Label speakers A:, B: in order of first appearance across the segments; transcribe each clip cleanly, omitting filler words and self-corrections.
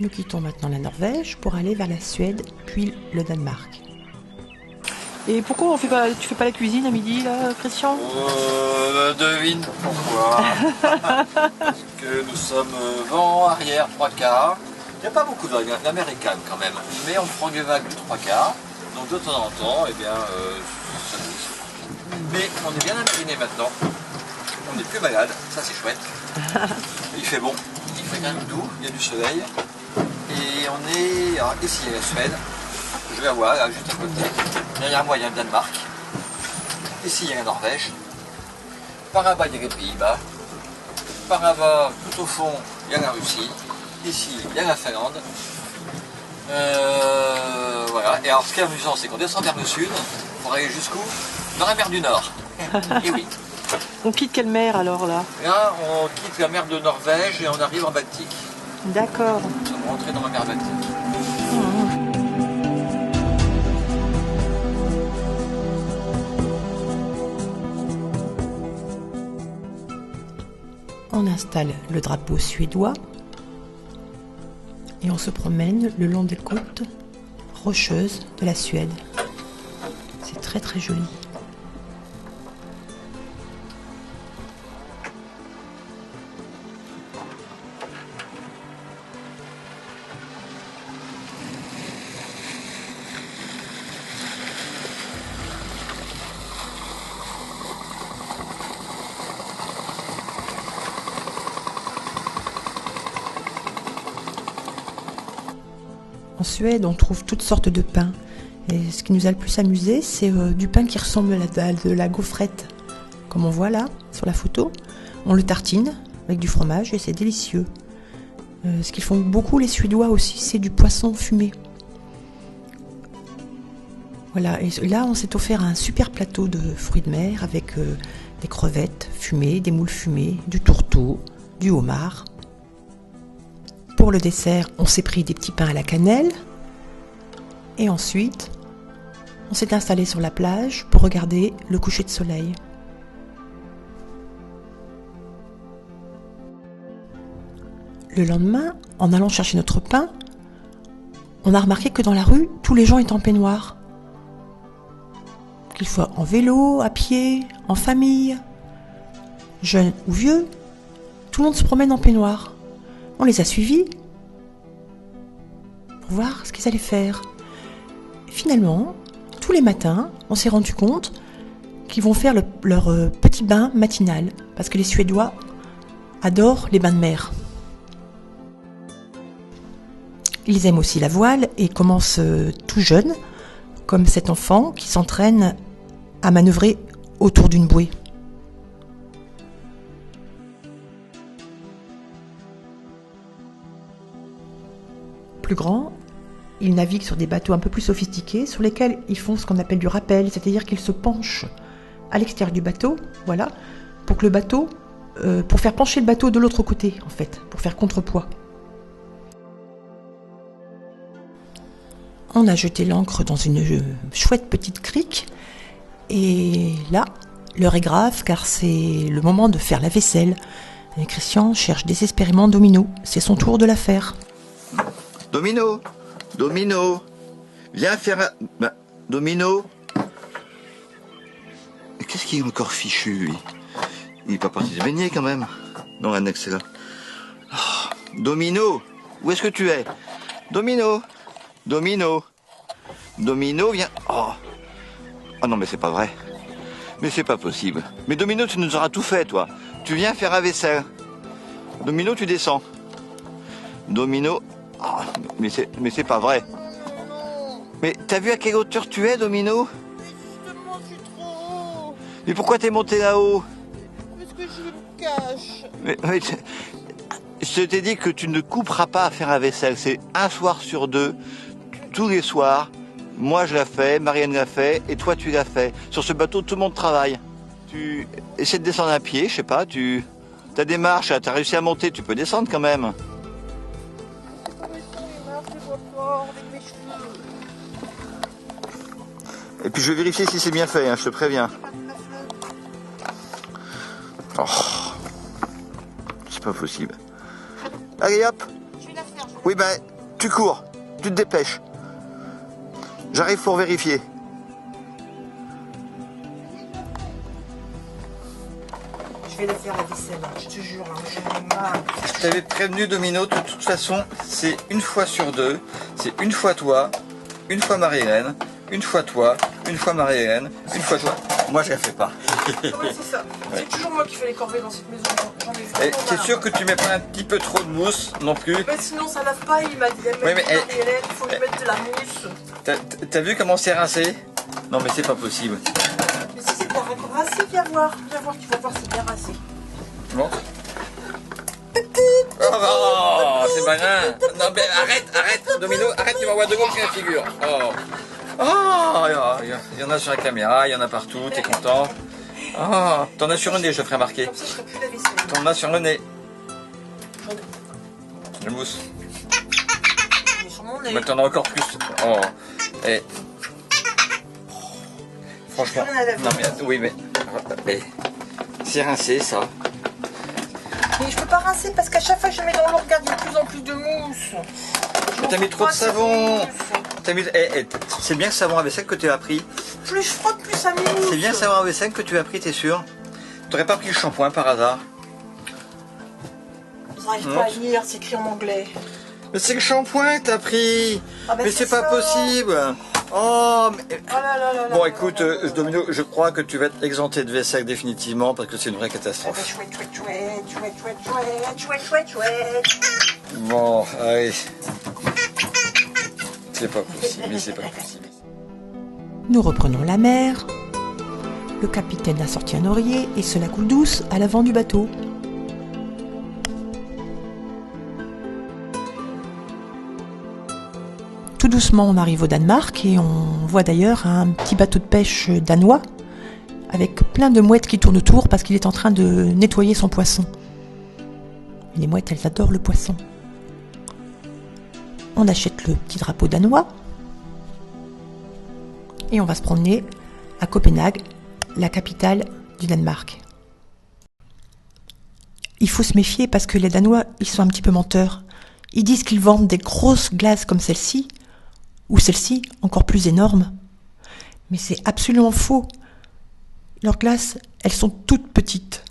A: Nous quittons maintenant la Norvège pour aller vers la Suède, puis le Danemark. Et pourquoi tu fais pas la cuisine à midi, là, Christian?
B: Devine pourquoi. Parce que nous sommes vent arrière 3/4. Il n'y a pas beaucoup de vagues, la mer est calme quand même. Mais on prend des vagues du 3/4. Donc de temps en temps, eh bien, ça bouge. Mais on est bien incliné maintenant. On n'est plus malade, ça c'est chouette. Il fait bon, il fait quand même doux, il y a du soleil. Et on est alors, ici à la Suède. Je vais voir là juste à côté. Derrière moi il y a le Danemark. Ici il y a la Norvège. Par là-bas il y a les Pays-Bas. Par là-bas, tout au fond, il y a la Russie. Ici il y a la Finlande. Voilà. Et alors ce qui est amusant, c'est qu'on descend vers le sud pour aller jusqu'où? Dans la mer du Nord. Et oui.
A: On quitte quelle mer alors là?
B: Là, on quitte la mer de Norvège et on arrive en Baltique.
A: D'accord.
B: Nous sommes rentrés dans la mer Baltique.
A: On installe le drapeau suédois et on se promène le long des côtes rocheuses de la Suède. C'est très très joli. En Suède, on trouve toutes sortes de pains. Et ce qui nous a le plus amusé, c'est du pain qui ressemble à de la gaufrette. Comme on voit là, sur la photo. On le tartine avec du fromage et c'est délicieux. Ce qu'ils font beaucoup les Suédois aussi, c'est du poisson fumé. Voilà, et là on s'est offert un super plateau de fruits de mer avec des crevettes fumées, des moules fumées, du tourteau, du homard. Pour le dessert, on s'est pris des petits pains à la cannelle. Et ensuite, on s'est installé sur la plage pour regarder le coucher de soleil. Le lendemain, en allant chercher notre pain, on a remarqué que dans la rue, tous les gens étaient en peignoir. Qu'ils soient en vélo, à pied, en famille, jeunes ou vieux, tout le monde se promène en peignoir. On les a suivis pour voir ce qu'ils allaient faire. Et finalement, tous les matins, on s'est rendu compte qu'ils vont faire leur petit bain matinal, parce que les Suédois adorent les bains de mer. Ils aiment aussi la voile et commencent tout jeunes, comme cet enfant qui s'entraîne à manœuvrer autour d'une bouée. Plus grands, ils naviguent sur des bateaux un peu plus sophistiqués sur lesquels ils font ce qu'on appelle du rappel, c'est-à-dire qu'ils se penchent à l'extérieur du bateau, voilà, pour que le bateau, pour faire pencher le bateau de l'autre côté, en fait, pour faire contrepoids. On a jeté l'ancre dans une chouette petite crique et là, l'heure est grave car c'est le moment de faire la vaisselle. Et Christian cherche désespérément Domino, c'est son tour de la faire.
B: Domino, Domino, viens faire un... Domino. Qu'est-ce qu'il est encore fichu, lui? Il n'est pas parti se baigner, quand même. Non, l'annexe est là. Oh, Domino, où est-ce que tu es? Domino, Domino, Domino, viens... Oh. Ah non, mais c'est pas vrai. Mais c'est pas possible. Mais Domino, tu nous auras tout fait, toi. Tu viens faire la vaisselle. Domino, tu descends. Domino... Oh, mais c'est pas vrai. Mais t'as vu à quelle hauteur tu es, Domino?
C: Mais justement, je suis trop haut.
B: Mais pourquoi t'es monté là-haut?
C: Parce que je me cache.
B: Mais je t'ai dit que tu ne couperas pas à faire la vaisselle. C'est un soir sur deux, tous les soirs. Moi, je la fais, Marianne l'a fait, et toi, tu l'as fait. Sur ce bateau, tout le monde travaille. Tu essaies de descendre à pied, je sais pas, t'as des marches, t'as réussi à monter, tu peux descendre quand même. Et puis je vais vérifier si c'est bien fait, hein, je te préviens. Oh, c'est pas possible. Allez hop,
C: Je vais la faire.
D: Oui, ben, tu cours, tu te dépêches. J'arrive pour vérifier.
A: Je vais la faire la vaisselle, je te jure, j'en ai marre.
B: Je t'avais prévenu, Domino, de toute façon, c'est une fois sur deux. C'est une fois toi, une fois Marie-Hélène, une fois toi, une fois Marie-Hélène, une fois toi. Moi, je la fais pas.
A: Ouais, c'est ça. C'est toujours moi qui fais les corvées dans cette maison. J'en ai
B: Et
A: vraiment
B: t'es
A: marre.
B: sûr que tu mets pas un petit peu trop de mousse non plus?
A: Mais sinon ça lave pas, il m'a dit,
B: Oui, mais,
A: Marie-Hélène, il faut lui mettre de la mousse.
B: T'as vu comment c'est rincé? Non, mais c'est pas possible.
A: Mais si c'est bien rincé, viens voir, tu vas voir, c'est bien rincé.
B: Bon. Oh, c'est malin. Non, mais arrête, Domino, arrête, tu m'envoies de gauche la figure. Oh, il y en a sur la caméra, il y en a partout, t'es content? Oh, t'en as sur le nez, je te ferai remarquer.
A: Comme ça, je ferai plus la vaisselle.
B: T'en as sur le nez. La mousse.
A: Mais sur mon nez.
B: Mais t'en as encore plus. Oh. Et... Franchement.
A: Plus rien à laver.
B: Non, mais oui, mais c'est rincé, ça.
A: Mais je peux pas rincer parce qu'à chaque fois que je mets dans l'eau, regarde, il y a de plus en plus de mousse.
B: Mais t'as mis trop de savon. T'as mis... c'est bien le savon à vaisselle que tu as pris.
A: Plus je frotte, plus ça mousse.
B: C'est bien le savon à vaisselle que tu as pris, t'es sûr? T'aurais pas pris le shampoing par hasard?
A: J'arrive pas à lire, c'est écrit en anglais.
B: Mais c'est le shampoing que t'as pris.
A: Ah,
B: mais c'est pas
A: ça.
B: possible. Oh, mais...
A: Oh là là là là
B: Bon,
A: là
B: écoute,
A: là là.
B: Domino, je crois que tu vas être exempté de vaisselle définitivement parce que c'est une vraie
A: Ah bah,
B: catastrophe.
A: chouette.
B: Bon, allez. C'est pas possible, mais c'est pas possible.
A: Nous reprenons la mer. Le capitaine a sorti un oreiller et se la coule douce à l'avant du bateau. Tout doucement, on arrive au Danemark et on voit d'ailleurs un petit bateau de pêche danois avec plein de mouettes qui tournent autour parce qu'il est en train de nettoyer son poisson. Et les mouettes, elles adorent le poisson. On achète le petit drapeau danois et on va se promener à Copenhague, la capitale du Danemark. Il faut se méfier parce que les Danois, ils sont un petit peu menteurs. Ils disent qu'ils vendent des grosses glaces comme celle-ci, ou celle-ci encore plus énorme. Mais c'est absolument faux. Leurs glaces, elles sont toutes petites.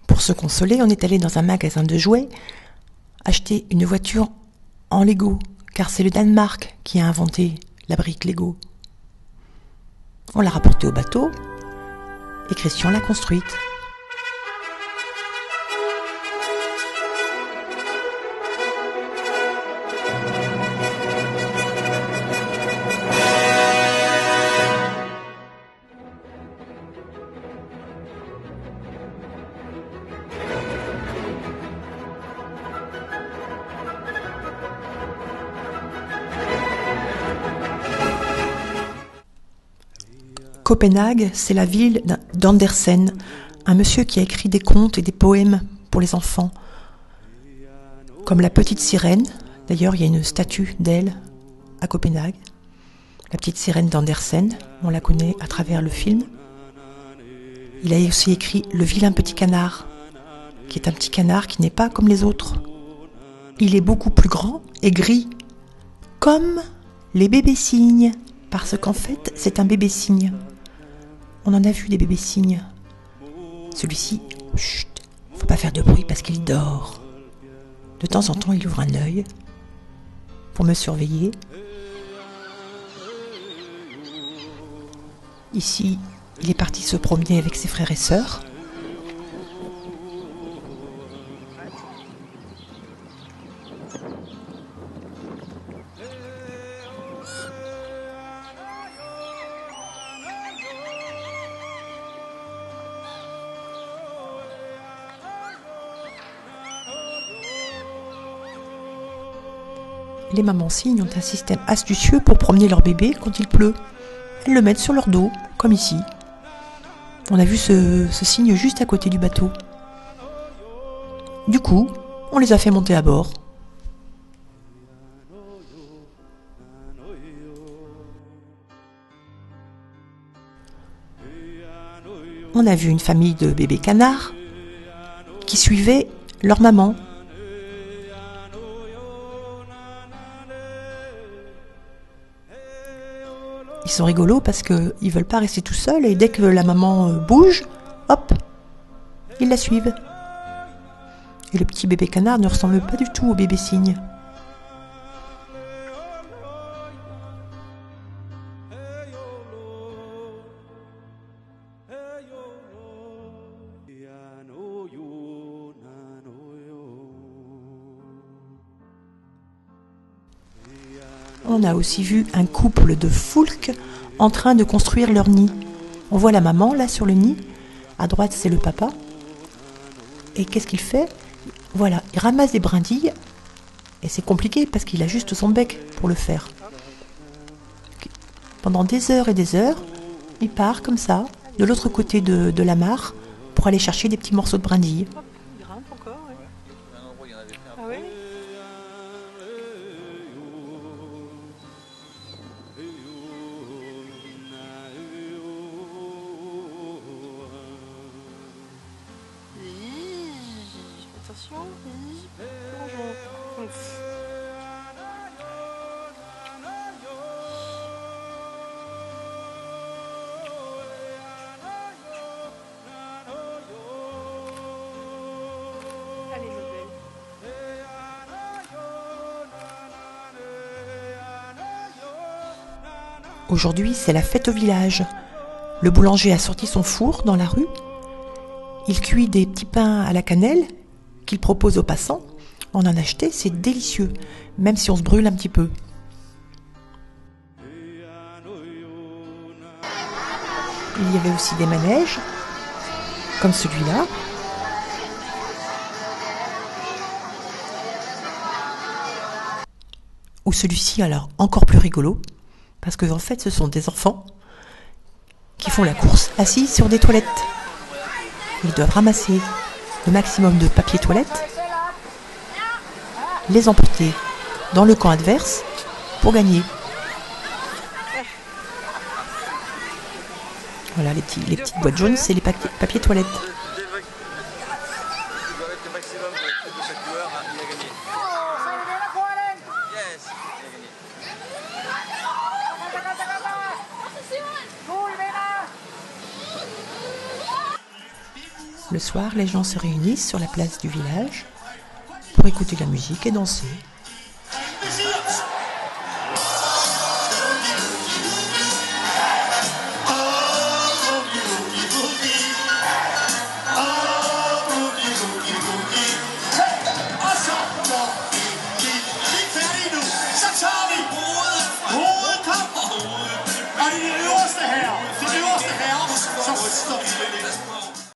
A: Pour se consoler, on est allé dans un magasin de jouets acheter une voiture en Lego, car c'est le Danemark qui a inventé la brique Lego. On l'a rapportée au bateau et Christian l'a construite. Copenhague, c'est la ville d'Andersen, un monsieur qui a écrit des contes et des poèmes pour les enfants, comme La Petite Sirène. D'ailleurs, il y a une statue d'elle à Copenhague. La Petite Sirène d'Andersen, on la connaît à travers le film. Il a aussi écrit Le Vilain Petit Canard, qui est un petit canard qui n'est pas comme les autres. Il est beaucoup plus grand et gris, comme les bébés cygnes, parce qu'en fait, c'est un bébé cygne. On en a vu des bébés cygnes. Celui-ci, chut, faut pas faire de bruit parce qu'il dort. De temps en temps, il ouvre un œil pour me surveiller. Ici, il est parti se promener avec ses frères et sœurs. Les mamans cygnes ont un système astucieux pour promener leur bébé quand il pleut. Elles le mettent sur leur dos, comme ici. On a vu ce cygne juste à côté du bateau. Du coup, on les a fait monter à bord. On a vu une famille de bébés canards qui suivaient leur maman. Ils sont rigolos parce qu'ils ne veulent pas rester tout seuls et dès que la maman bouge, hop, ils la suivent. Et le petit bébé canard ne ressemble pas du tout au bébé cygne. On a aussi vu un couple de foulques en train de construire leur nid. On voit la maman là sur le nid. À droite, c'est le papa. Et qu'est-ce qu'il fait? Voilà, il ramasse des brindilles. Et c'est compliqué parce qu'il a juste son bec pour le faire. Pendant des heures et des heures, il part comme ça, de l'autre côté de la mare, pour aller chercher des petits morceaux de brindilles.
C: Il grimpe encore, ouais.
B: Un endroit, il y en avait fait un
C: Ah
B: peu.
C: ouais? Attention, plongeons. Ouf. Allez, ma belle.
A: Aujourd'hui, c'est la fête au village. Le boulanger a sorti son four dans la rue. Il cuit des petits pains à la cannelle qu'il propose aux passants. On en a acheté, c'est délicieux, même si on se brûle un petit peu. Il y avait aussi des manèges, comme celui-là. Ou celui-ci, alors encore plus rigolo, parce que en fait, ce sont des enfants qui font la course assis sur des toilettes. Ils doivent ramasser le maximum de papier toilette, les emporter dans le camp adverse pour gagner. Voilà, les petites boîtes jaunes, c'est les papiers toilettes.
B: Il doit mettre le maximum de chaque joueur, hein, il a gagné. Yes, il a gagné.
A: Le soir, les gens se réunissent sur la place du village pour écouter la musique et danser.
E: Det øverste her, så